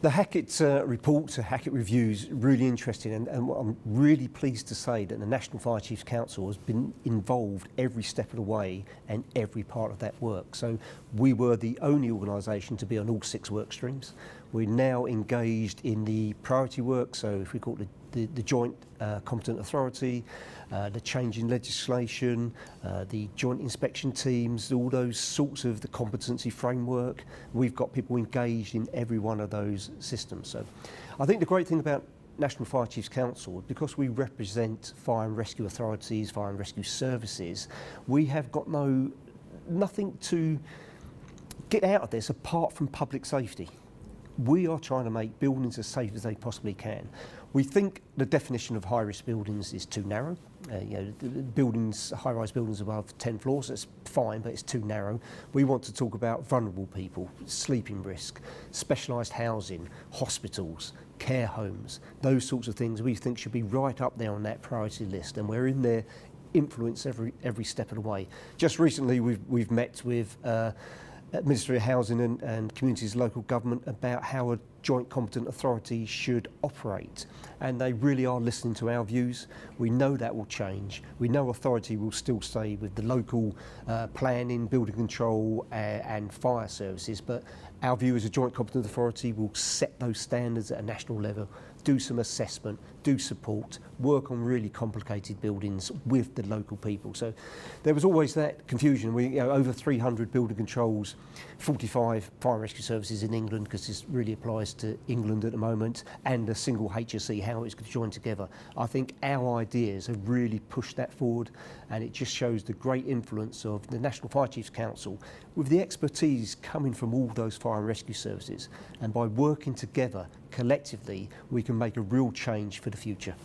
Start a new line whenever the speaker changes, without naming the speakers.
The Hackitt Report, Hackitt Review is really interesting, and I'm really pleased to say that the National Fire Chiefs Council has been involved every step of the way and every part of that work. So we were the only organisation to be on all 6 work streams. We're now engaged in the priority work, so if we call it the joint competent authority, the change in legislation, the joint inspection teams, all those sorts of the competency framework. We've got people engaged in every one of those systems. So I think the great thing about National Fire Chiefs Council, because we represent fire and rescue authorities, fire and rescue services, we have got nothing to get out of this apart from public safety. We are trying to make buildings as safe as they possibly can. We think the definition of high-risk buildings is too narrow. Buildings, high-rise buildings above 10 floors, that's fine, but it's too narrow. We want to talk about vulnerable people, sleeping risk, specialised housing, hospitals, care homes, those sorts of things we think should be right up there on that priority list, and we're in there influence every step of the way. Just recently we've met with Ministry of Housing and Communities Local Government about how a joint competent authority should operate, and they really are listening to our views. We know that will change. We know authority will still stay with the local planning, building control and fire services, but our view as a joint competent authority will set those standards at a national level, do some assessment, do support, work on really complicated buildings with the local people. So there was always that confusion. We over 300 building controls, 45 fire and rescue services in England, because this really applies to England at the moment, and a single HSE, how it's going to join together. I think our ideas have really pushed that forward, and it just shows the great influence of the National Fire Chiefs Council with the expertise coming from all those fire and rescue services, and by working together collectively we can make a real change for the future.